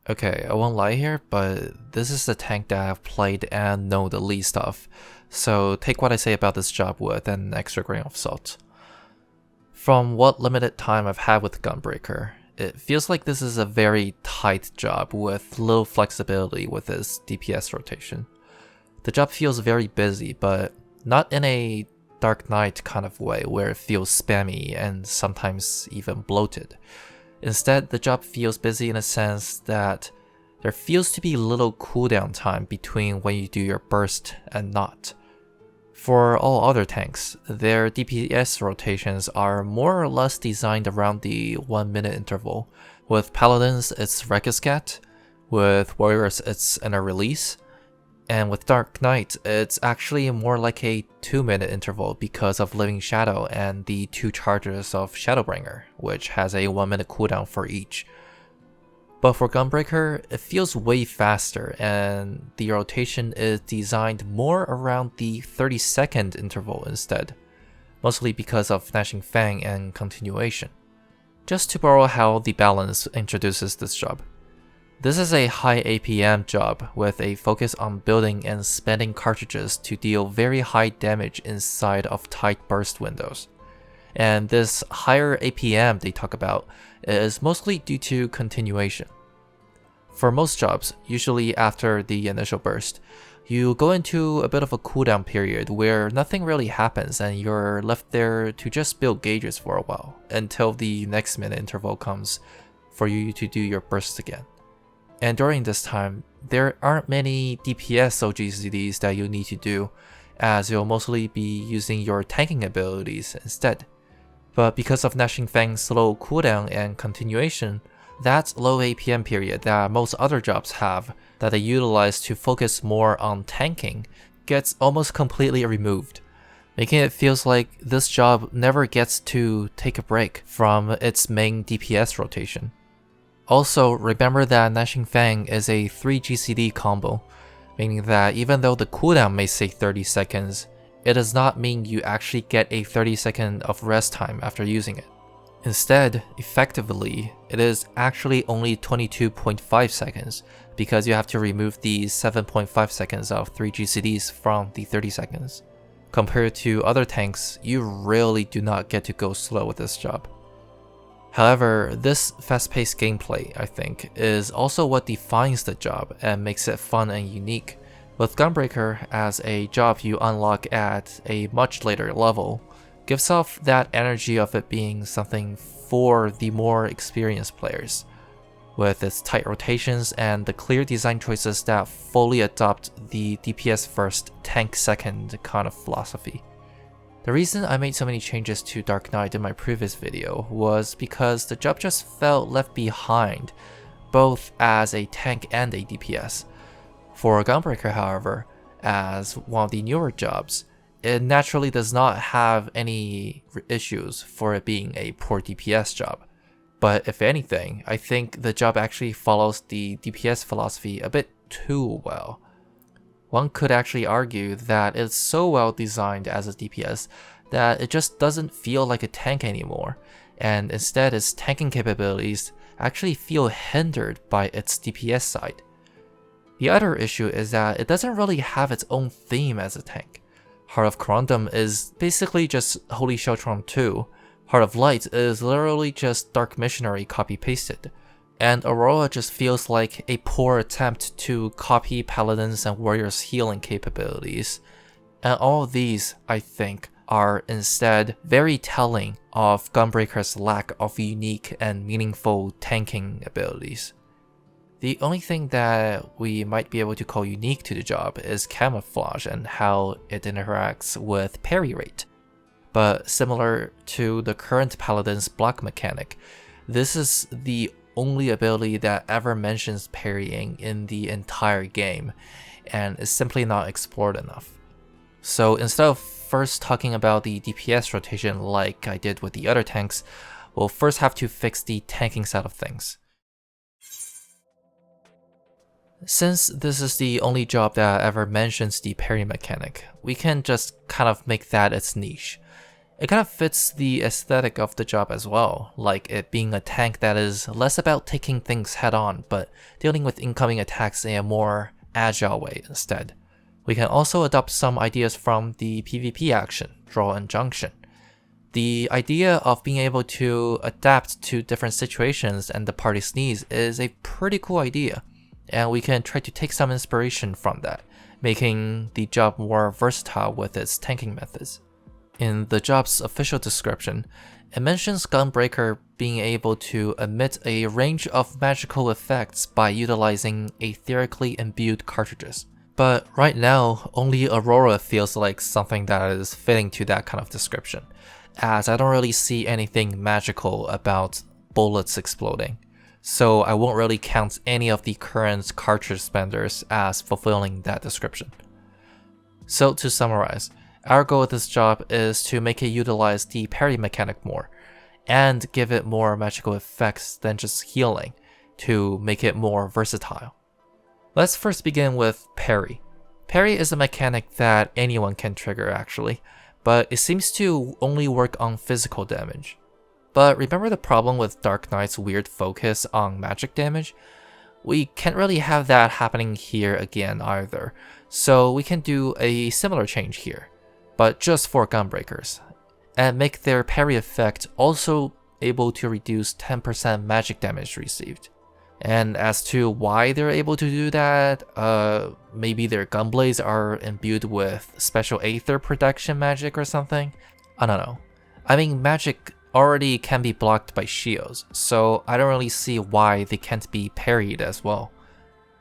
Okay, I won't lie here, but this is the tank that I've played and know the least of, so take what I say about this job with an extra grain of salt. From what limited time I've had with Gunbreaker, it feels like this is a very tight job with little flexibility with its DPS rotation. The job feels very busy, but not in a Dark Knight kind of way where it feels spammy and sometimes even bloated. Instead, the job feels busy in a sense that there feels to be little cooldown time between when you do your burst and not. For all other tanks, their DPS rotations are more or less designed around the 1 minute interval. With Paladins, it's Rekiscat, with Warriors, it's Inner Release, and with Dark Knight, it's actually more like a 2-minute interval because of Living Shadow and the 2 charges of Shadowbringer, which has a 1-minute cooldown for each. But for Gunbreaker, it feels way faster, and the rotation is designed more around the 30-second interval instead, mostly because of Gnashing Fang and continuation. Just to borrow how the balance introduces this job. This is a high APM job with a focus on building and spending cartridges to deal very high damage inside of tight burst windows. And this higher APM they talk about is mostly due to continuation. For most jobs, usually after the initial burst, you go into a bit of a cooldown period where nothing really happens and you're left there to just build gauges for a while until the next minute interval comes for you to do your bursts again. And during this time, there aren't many DPS OGCDs that you need to do, as you'll mostly be using your tanking abilities instead. But because of Gnashing Fang's slow cooldown and continuation, that low APM period that most other jobs have that they utilize to focus more on tanking gets almost completely removed, making it feels like this job never gets to take a break from its main DPS rotation. Also, remember that Gnashing Fang is a 3 GCD combo, meaning that even though the cooldown may say 30 seconds, it does not mean you actually get a 30-second of rest time after using it. Instead, effectively, it is actually only 22.5 seconds because you have to remove the 7.5 seconds of 3 GCDs from the 30 seconds. Compared to other tanks, you really do not get to go slow with this job. However, this fast-paced gameplay, I think, is also what defines the job and makes it fun and unique. With Gunbreaker as a job you unlock at a much later level, gives off that energy of it being something for the more experienced players, with its tight rotations and the clear design choices that fully adopt the DPS first, tank second kind of philosophy. The reason I made so many changes to Dark Knight in my previous video was because the job just felt left behind, both as a tank and a DPS. For Gunbreaker, however, as one of the newer jobs, it naturally does not have any issues for it being a poor DPS job. But if anything, I think the job actually follows the DPS philosophy a bit too well. One could actually argue that it's so well designed as a DPS that it just doesn't feel like a tank anymore, and instead its tanking capabilities actually feel hindered by its DPS side. The other issue is that it doesn't really have its own theme as a tank. Heart of Corundum is basically just Holy Sheltron 2, Heart of Light is literally just Dark Missionary copy-pasted, and Aurora just feels like a poor attempt to copy Paladins and Warriors' healing capabilities. And all of these, I think, are instead very telling of Gunbreaker's lack of unique and meaningful tanking abilities. The only thing that we might be able to call unique to the job is camouflage and how it interacts with parry rate. But similar to the current Paladin's block mechanic, this is the only ability that ever mentions parrying in the entire game, and is simply not explored enough. So instead of first talking about the DPS rotation like I did with the other tanks, we'll first have to fix the tanking side of things. Since this is the only job that ever mentions the parry mechanic, we can just kind of make that its niche. It kind of fits the aesthetic of the job as well, like it being a tank that is less about taking things head on, but dealing with incoming attacks in a more agile way instead. We can also adopt some ideas from the PvP action, Draw and Junction. The idea of being able to adapt to different situations and the party's needs is a pretty cool idea, and we can try to take some inspiration from that, making the job more versatile with its tanking methods. In the job's official description, it mentions Gunbreaker being able to emit a range of magical effects by utilizing etherically imbued cartridges. But right now, only Aurora feels like something that is fitting to that kind of description, as I don't really see anything magical about bullets exploding, so I won't really count any of the current cartridge spenders as fulfilling that description. So to summarize, our goal with this job is to make it utilize the parry mechanic more, and give it more magical effects than just healing, to make it more versatile. Let's first begin with parry. Parry is a mechanic that anyone can trigger actually, but it seems to only work on physical damage. But remember the problem with Dark Knight's weird focus on magic damage? We can't really have that happening here again either, so we can do a similar change here, but just for Gunbreakers, and make their parry effect also able to reduce 10% magic damage received. And as to why they're able to do that, maybe their gunblades are imbued with special aether protection magic or something? I don't know. I mean, magic already can be blocked by shields, so I don't really see why they can't be parried as well.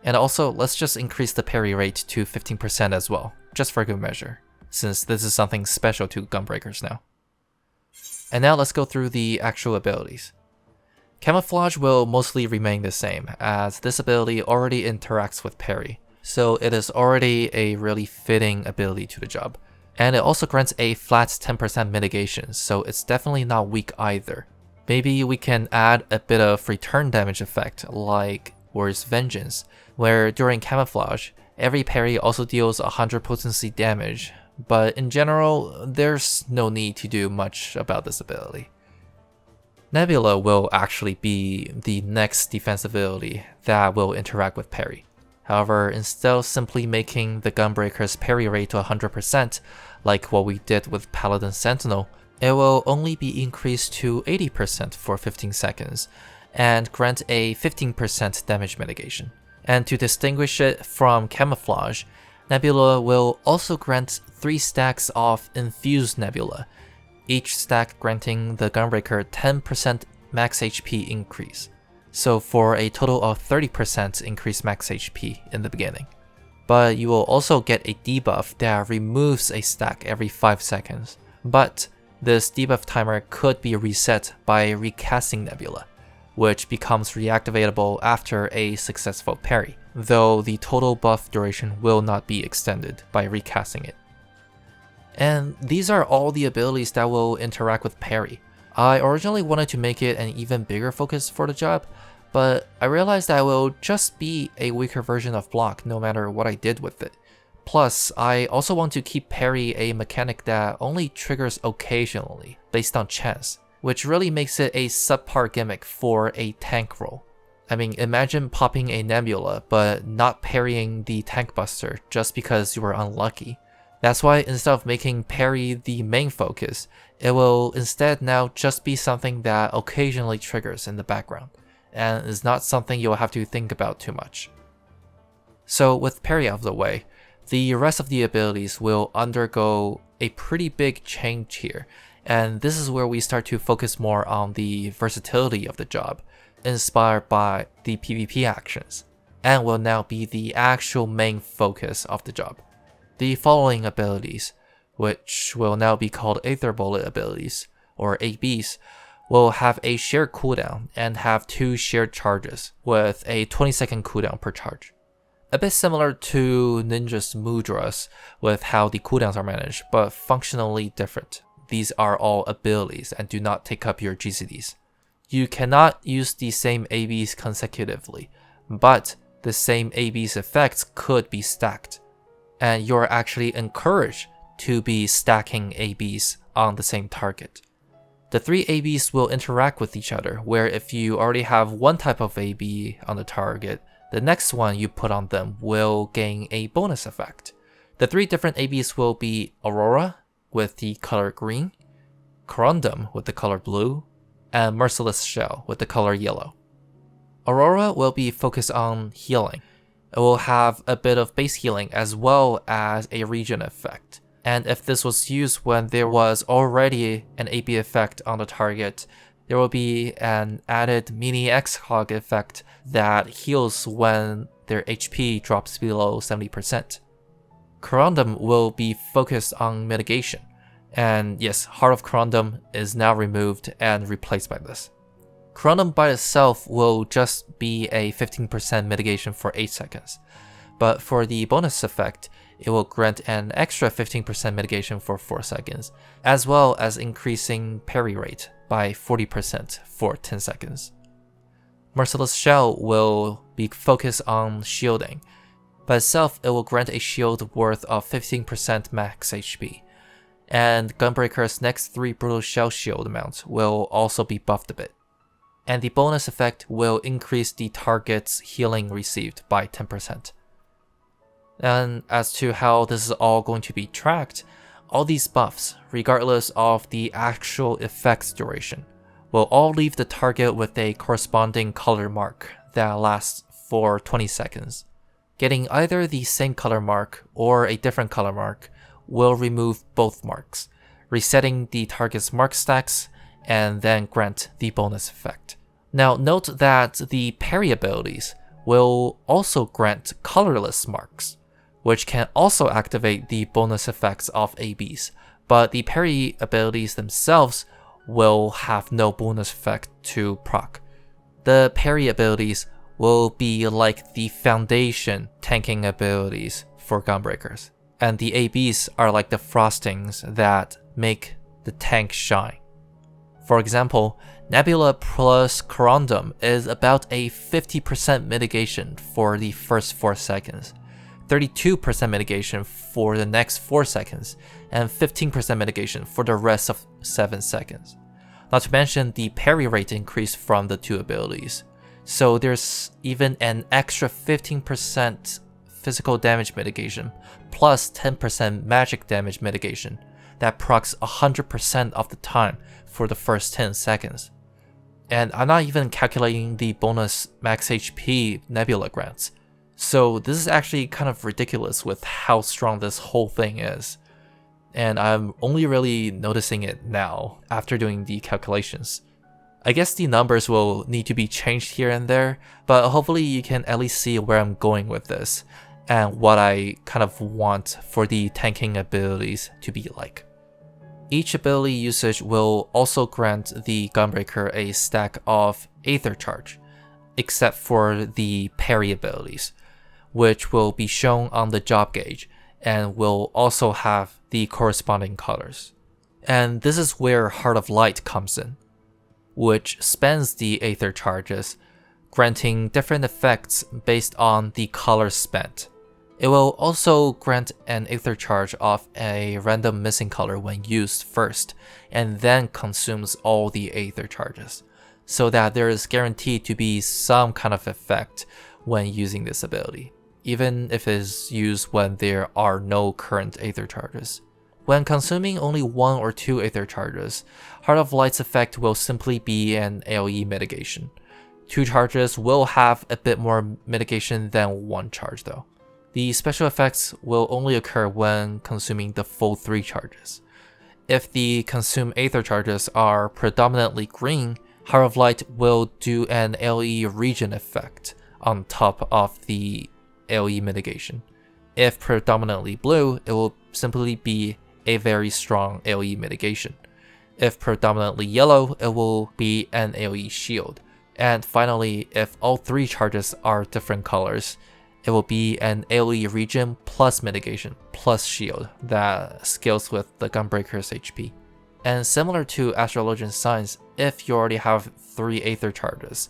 And also, let's just increase the parry rate to 15% as well, just for good measure, since this is something special to Gunbreakers now. And now let's go through the actual abilities. Camouflage will mostly remain the same, as this ability already interacts with parry, so it is already a really fitting ability to the job. And it also grants a flat 10% mitigation, so it's definitely not weak either. Maybe we can add a bit of return damage effect, like Warrior's Vengeance, where during camouflage, every parry also deals 100 potency damage, but in general, there's no need to do much about this ability. Nebula will actually be the next defense ability that will interact with parry. However, instead of simply making the Gunbreaker's parry rate to 100%, like what we did with Paladin Sentinel, it will only be increased to 80% for 15 seconds, and grant a 15% damage mitigation. And to distinguish it from Camouflage, Nebula will also grant 3 stacks of Infused Nebula, each stack granting the Gunbreaker 10% max HP increase, so for a total of 30% increased max HP in the beginning. But you will also get a debuff that removes a stack every 5 seconds, but this debuff timer could be reset by recasting Nebula, which becomes reactivatable after a successful parry, though the total buff duration will not be extended by recasting it. And these are all the abilities that will interact with parry. I originally wanted to make it an even bigger focus for the job, but I realized that it will just be a weaker version of block no matter what I did with it. Plus, I also want to keep parry a mechanic that only triggers occasionally, based on chance, which really makes it a subpar gimmick for a tank role. I mean, imagine popping a Nebula, but not parrying the tank buster just because you were unlucky. That's why instead of making parry the main focus, it will instead now just be something that occasionally triggers in the background, and is not something you'll have to think about too much. So with parry out of the way, the rest of the abilities will undergo a pretty big change here, and this is where we start to focus more on the versatility of the job, inspired by the PvP actions, and will now be the actual main focus of the job. The following abilities, which will now be called Aether Bullet abilities, or ABs, will have a shared cooldown and have 2 shared charges, with a 20-second cooldown per charge. A bit similar to Ninja's Mudras with how the cooldowns are managed, but functionally different. These are all abilities and do not take up your GCDs. You cannot use the same ABs consecutively, but the same AB's effects could be stacked, and you're actually encouraged to be stacking ABs on the same target. The 3 ABs will interact with each other, where if you already have one type of AB on the target, the next one you put on them will gain a bonus effect. The 3 different ABs will be Aurora with the color green, Corundum with the color blue, and Merciless Shell with the color yellow. Aurora will be focused on healing. It will have a bit of base healing as well as a regen effect. And if this was used when there was already an AB effect on the target, there will be an added mini X-Hog effect that heals when their HP drops below 70%. Corundum will be focused on mitigation. And yes, Heart of Corundum is now removed and replaced by this. Corundum by itself will just be a 15% mitigation for 8 seconds. But for the bonus effect, it will grant an extra 15% mitigation for 4 seconds, as well as increasing parry rate by 40% for 10 seconds. Merciless Shell will be focused on shielding. By itself, it will grant a shield worth of 15% max HP. And Gunbreaker's next 3 Brutal Shell shield amounts will also be buffed a bit. And the bonus effect will increase the target's healing received by 10%. And as to how this is all going to be tracked, all these buffs, regardless of the actual effect's duration, will all leave the target with a corresponding color mark that lasts for 20 seconds. Getting either the same color mark or a different color mark will remove both marks, resetting the target's mark stacks and then grant the bonus effect. Now note that the parry abilities will also grant colorless marks, which can also activate the bonus effects of ABs, but the parry abilities themselves will have no bonus effect to proc. The parry abilities will be like the foundation tanking abilities for Gunbreakers, and the ABs are like the frostings that make the tank shine. For example, Nebula plus Corundum is about a 50% mitigation for the first 4 seconds, 32% mitigation for the next 4 seconds, and 15% mitigation for the rest of 7 seconds. Not to mention the parry rate increase from the 2 abilities. So there's even an extra 15% physical damage mitigation plus 10% magic damage mitigation that procs 100% of the time for the first 10 seconds. And I'm not even calculating the bonus max HP Nebula grants. So this is actually kind of ridiculous with how strong this whole thing is. And I'm only really noticing it now after doing the calculations. I guess the numbers will need to be changed here and there, but hopefully you can at least see where I'm going with this and what I kind of want for the tanking abilities to be like. Each ability usage will also grant the Gunbreaker a stack of Aether Charge, except for the parry abilities, which will be shown on the job gauge and will also have the corresponding colors. And this is where Heart of Light comes in, which spends the Aether Charges, granting different effects based on the color spent. It will also grant an Aether Charge of a random missing color when used first, and then consumes all the Aether Charges, so that there is guaranteed to be some kind of effect when using this ability, even if it is used when there are no current Aether Charges. When consuming only 1 or 2 Aether Charges, Heart of Light's effect will simply be an AoE mitigation. 2 charges will have a bit more mitigation than 1 charge though. The special effects will only occur when consuming the full 3 charges. If the consumed Aether Charges are predominantly green, Heart of Light will do an AoE regen effect on top of the AoE mitigation. If predominantly blue, it will simply be a very strong AoE mitigation. If predominantly yellow, it will be an AoE shield. And finally, if all 3 charges are different colors, it will be an AoE regen plus mitigation plus shield that scales with the Gunbreaker's HP. And similar to Astrologian Signs, if you already have 3 Aether Charges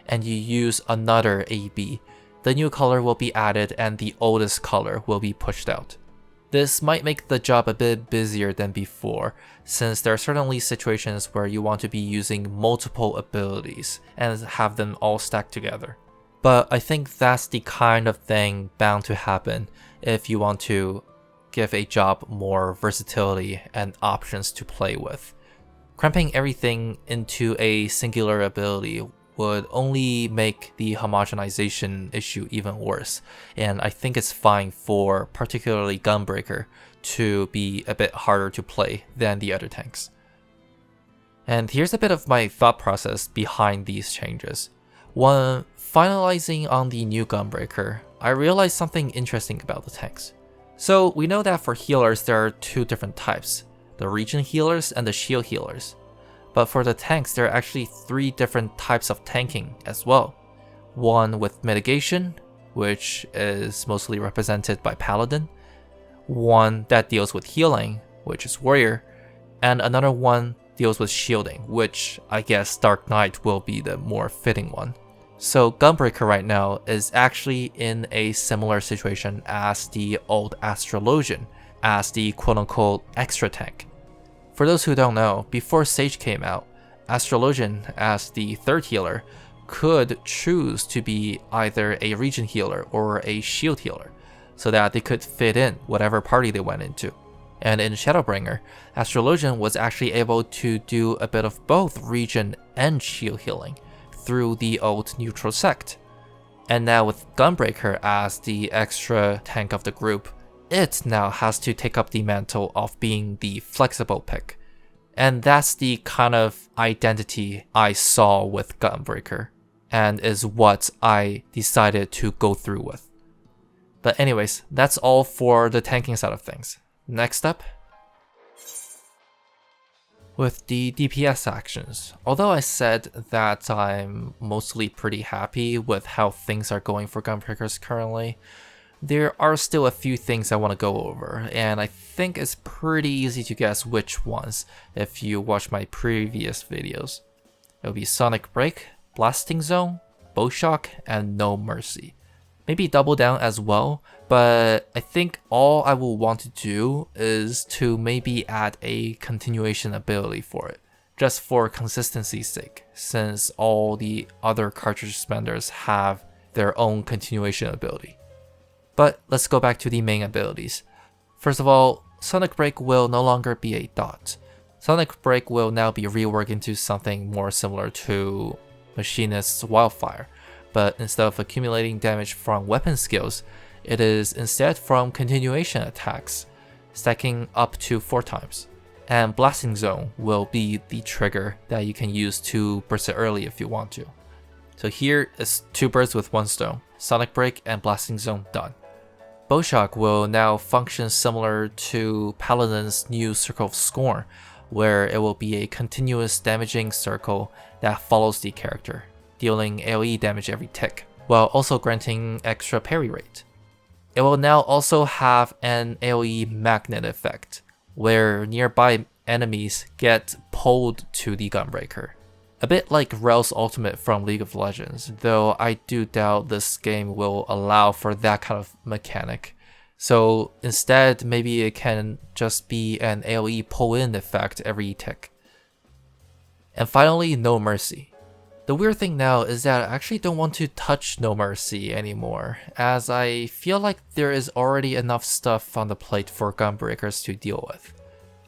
and you use another AB, the new color will be added and the oldest color will be pushed out. This might make the job a bit busier than before, since there are certainly situations where you want to be using multiple abilities and have them all stacked together. But I think that's the kind of thing bound to happen if you want to give a job more versatility and options to play with. Cramping everything into a singular ability would only make the homogenization issue even worse, and I think it's fine for particularly Gunbreaker to be a bit harder to play than the other tanks. And here's a bit of my thought process behind these changes. When finalizing on the new Gunbreaker, I realized something interesting about the tanks. So we know that for healers there are two different types, the regen healers and the shield healers. But for the tanks, there are actually three different types of tanking as well. One with mitigation, which is mostly represented by Paladin. One that deals with healing, which is Warrior. And another one deals with shielding, which I guess Dark Knight will be the more fitting one. So Gunbreaker right now is actually in a similar situation as the old Astrologian, as the quote-unquote extra tank. For those who don't know, before Sage came out, Astrologian as the third healer could choose to be either a regen healer or a shield healer, so that they could fit in whatever party they went into. And in Shadowbringer, Astrologian was actually able to do a bit of both regen and shield healing through the old neutral sect. And now with Gunbreaker as the extra tank of the group, it now has to take up the mantle of being the flexible pick. And that's the kind of identity I saw with Gunbreaker, and is what I decided to go through with. But anyways, that's all for the tanking side of things. Next up, with the DPS actions. Although I said that I'm mostly pretty happy with how things are going for Gunbreakers currently, there are still a few things I want to go over, and I think it's pretty easy to guess which ones if you watch my previous videos. It'll be Sonic Break, Blasting Zone, Bowshock, and No Mercy. Maybe Double Down as well, but I think all I will want to do is to maybe add a continuation ability for it, just for consistency's sake, since all the other cartridge spenders have their own continuation ability. But let's go back to the main abilities. First of all, Sonic Break will no longer be a dot. Sonic Break will now be reworked into something more similar to Machinist's Wildfire, but instead of accumulating damage from weapon skills, it is instead from continuation attacks, stacking up to 4 times. And Blasting Zone will be the trigger that you can use to burst it early if you want to. So here is 2 birds with 1 stone, Sonic Break and Blasting Zone done. Bowshock will now function similar to Paladin's new Circle of Scorn, where it will be a continuous damaging circle that follows the character, dealing AoE damage every tick, while also granting extra parry rate. It will now also have an AoE magnet effect, where nearby enemies get pulled to the Gunbreaker. A bit like Rel's ultimate from League of Legends, though I do doubt this game will allow for that kind of mechanic. So instead, maybe it can just be an AoE pull-in effect every tick. And finally, No Mercy. The weird thing now is that I actually don't want to touch No Mercy anymore, as I feel like there is already enough stuff on the plate for Gunbreakers to deal with.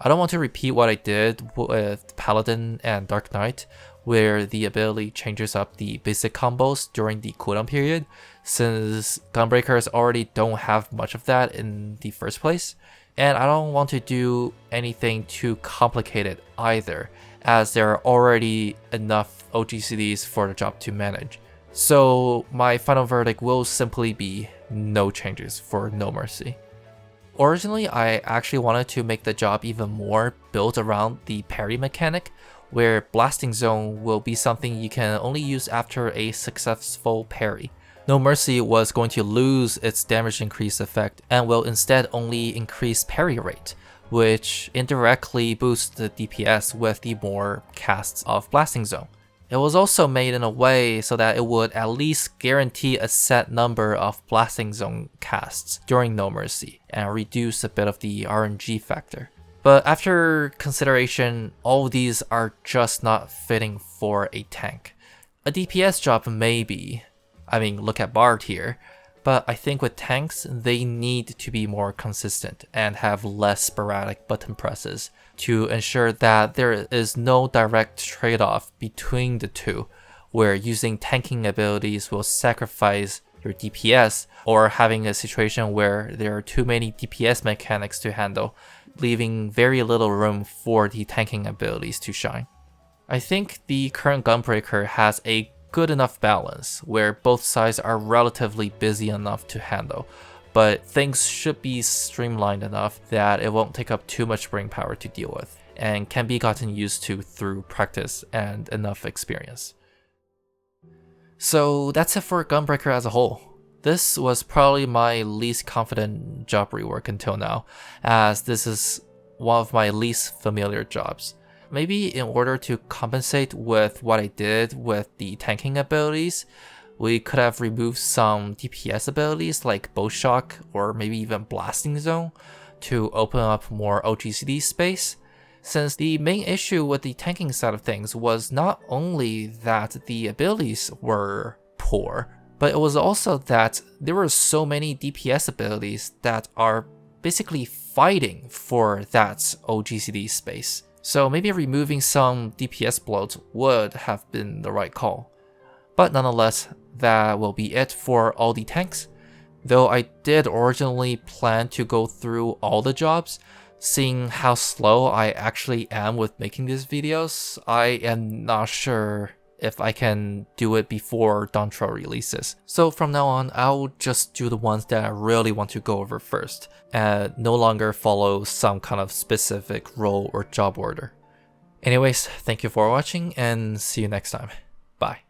I don't want to repeat what I did with Paladin and Dark Knight, where the ability changes up the basic combos during the cooldown period, since Gunbreakers already don't have much of that in the first place, and I don't want to do anything too complicated either, as there are already enough OGCDs for the job to manage. So my final verdict will simply be no changes for No Mercy. Originally, I actually wanted to make the job even more built around the parry mechanic, where Blasting Zone will be something you can only use after a successful parry. No Mercy was going to lose its damage increase effect and will instead only increase parry rate, which indirectly boosts the DPS with the more casts of Blasting Zone. It was also made in a way so that it would at least guarantee a set number of blasting zone casts during No Mercy and reduce a bit of the RNG factor. But after consideration, all of these are just not fitting for a tank. A DPS job maybe, I mean look at Bard here, but I think with tanks they need to be more consistent and have less sporadic button presses to ensure that there is no direct trade-off between the two, where using tanking abilities will sacrifice your DPS, or having a situation where there are too many DPS mechanics to handle, leaving very little room for the tanking abilities to shine. I think the current Gunbreaker has a good enough balance where both sides are relatively busy enough to handle, but things should be streamlined enough that it won't take up too much brain power to deal with, and can be gotten used to through practice and enough experience. So that's it for Gunbreaker as a whole. This was probably my least confident job rework until now, as this is one of my least familiar jobs. Maybe in order to compensate with what I did with the tanking abilities, we could have removed some DPS abilities like Bow Shock or maybe even Blasting Zone to open up more OGCD space, since the main issue with the tanking side of things was not only that the abilities were poor, but it was also that there were so many DPS abilities that are basically fighting for that OGCD space. So maybe removing some DPS bloat would have been the right call. But nonetheless, that will be it for all the tanks. Though I did originally plan to go through all the jobs, seeing how slow I actually am with making these videos, I am not sure if I can do it before Dawntrail releases. So from now on, I'll just do the ones that I really want to go over first, and no longer follow some kind of specific role or job order. Anyways, thank you for watching, and see you next time. Bye.